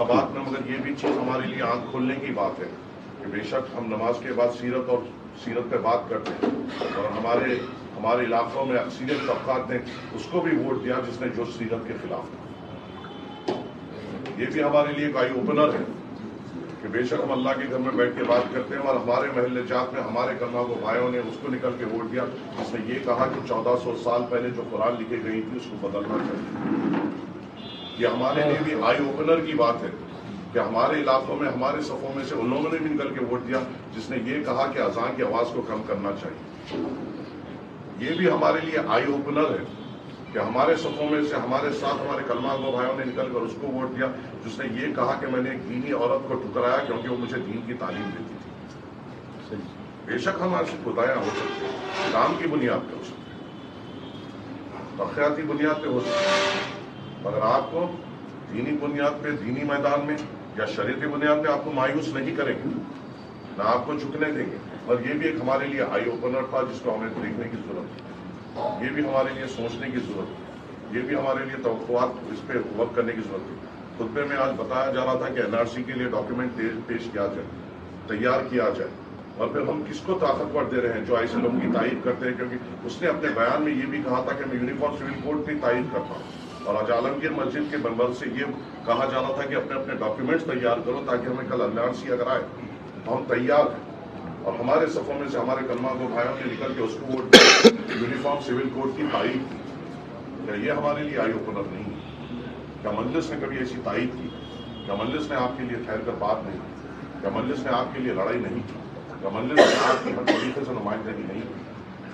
انتخابات میں، مگر یہ بھی چیز ہمارے لیے آنکھ کھولنے کی بات ہے کہ بے شک ہم نماز کے بعد سیرت پہ بات کرتے ہیں، اور ہمارے علاقوں میں اکثریت طبقات نے اس کو بھی ووٹ دیا جس نے جو سیرت کے خلاف تھا۔ یہ بھی ہمارے لیے ایک آئی اوپنر ہے کہ بے شک ہم اللہ کے گھر میں بیٹھ کے بات کرتے ہیں، اور ہمارے محلے جات میں ہمارے کلمہ گو بھائیوں نے اس کو نکل کے ووٹ دیا جس نے یہ کہا کہ 1400 سال پہلے جو قرآن لکھی گئی تھی اس کو بدلنا چاہیے۔ یہ ہمارے لیے بھی آئی اوپنر کی بات ہے کہ ہمارے علاقوں میں ہمارے صفوں میں سے ان لوگوں نے بھی نکل کے ووٹ دیا جس نے یہ کہا کہ اذان کی آواز کو کم کرنا چاہیے۔ یہ بھی ہمارے لیے آئی اوپنر ہے کہ ہمارے صفوں میں سے ہمارے ساتھ ہمارے کلمہ گو بھائیوں نے نکل کر اس کو ووٹ دیا جس نے یہ کہا کہ میں نے ایک دینی عورت کو ٹھکرایا کیونکہ وہ مجھے دین کی تعلیم دیتی تھی۔ بے شک ہمارے خدایاں ہو سکتے ہیں، کام کی بنیاد پہ ہو سکتے ہیں، ترقیاتی بنیاد پہ ہو سکتے ہیں، مگر آپ کو دینی بنیاد پہ، دینی میدان میں یا شریعتی بنیاد پہ آپ کو مایوس نہیں کریں گے، نہ آپ کو جھکنے دیں گے۔ اور یہ بھی ایک ہمارے لیے آئی اوپنر تھا جس کو ہمیں دیکھنے کی ضرورت ہے، یہ بھی ہمارے لیے سوچنے کی ضرورت ہے، یہ بھی ہمارے لیے توقعات اس پہ ورک کرنے کی ضرورت ہے۔ خطبے میں آج بتایا جا رہا تھا کہ NRC کے لیے ڈاکیومنٹ پیش کیا جائے، تیار کیا جائے، اور پھر ہم کس کو طاقتور دے رہے ہیں جو ایسے لوگوں کی تائید کرتے ہیں، کیونکہ اس نے اپنے بیان میں یہ بھی کہا تھا کہ میں یونیفارم سول کوڈ کی تائید کرتا ہوں، اور آج عالمگیر مسجد کے منبر سے یہ کہا جا رہا تھا کہ اپنے اپنے ڈاکیومنٹس تیار کرو تاکہ ہمیں کل NRC اگر آئے تو ہم تیار ہیں۔ اور ہمارے صفوں میں سے ہمارے کلمہ گو بھائیوں نے نکل کے اس کو ووٹ یونیفارم سول کوڈ کی تائید کی۔ کیا یہ ہمارے لیے آئی اوپنر نہیں ہے؟ کیا مجلس نے کبھی ایسی تائید کی؟ کیا مجلس نے آپ کے لیے ٹھہر کر بات نہیں کی؟ کیا مجلس نے آپ کے لیے لڑائی نہیں کی؟ کیا مجلس نے آپ کی ہر طریقے سے نمائندگی نہیں کی؟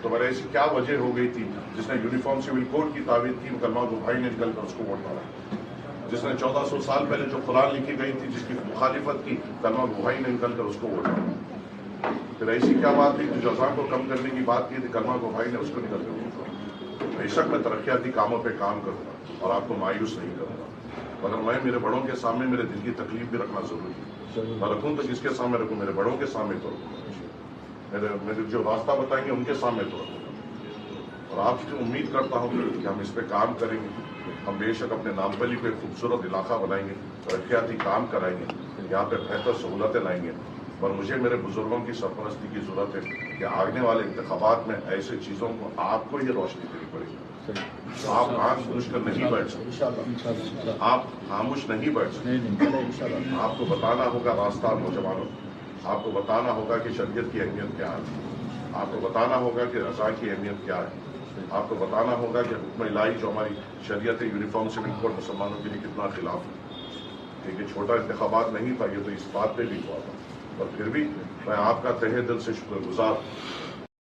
تو میرے ایسی کیا وجہ ہو گئی تھی جس نے یونیفارم سول کوڈ کی تعویذ کی، کلمہ گو بھائی نے نکل کر اس کو ووٹ ڈالا؟ جس نے 1400 سال پہلے جو قرآن لکھی گئی تھی جس کی مخالفت کی، کلمہ گو بھائی نے نکل کر اس کو ووٹ ڈالا؟ پھر ایسی کیا بات تھی جو اذان کو کم کرنے کی بات کی تھی، کلمہ گو بھائی نے اس کو نکل کر ووٹ ڈالا؟ بے شک میں ترقیاتی کاموں پہ کام کروں گا اور آپ کو مایوس نہیں کروں گا، مگر میں میرے بڑوں کے سامنے میرے دل کی تکلیف بھی رکھنا ضروری ہے۔ میں رکھوں تو کس کے سامنے رکھوں؟ میرے بڑوں کے سامنے تو رکھوں، میرے جو راستہ بتائیں گے ان کے سامنے تو رکھوں گا، اور آپ سے امید کرتا ہوں کہ ہم اس پہ کام کریں گے۔ ہم بے شک اپنے نامپلی کو ایک خوبصورت علاقہ بنائیں گے، ترقیاتی کام کرائیں گے، یہاں پہ بہتر سہولتیں لائیں گے، اور مجھے میرے بزرگوں کی سرپرستی کی ضرورت ہے کہ آگے والے انتخابات میں ایسے چیزوں کو آپ کو یہ روشنی دینی پڑے گی۔ آپ آنکھ بوجھ کر نہیں بیٹھ سکتے، آپ خاموش نہیں بیٹھ سکتے، آپ کو بتانا ہوگا راستہ نوجوانوں، آپ کو بتانا ہوگا کہ شریعت کی اہمیت کیا ہے، آپ کو بتانا ہوگا کہ رضا کی اہمیت کیا ہے، آپ کو بتانا ہوگا کہ حکم الہی جو ہماری شریعت یونیفارم سول کوڈ مسلمانوں کے لیے کتنا خلاف ہے۔ یہ چھوٹا انتخابات نہیں تھا، یہ تو اس بات پہ بھی ہوا تھا، اور پھر بھی میں آپ کا تہہ دل سے شکر گزار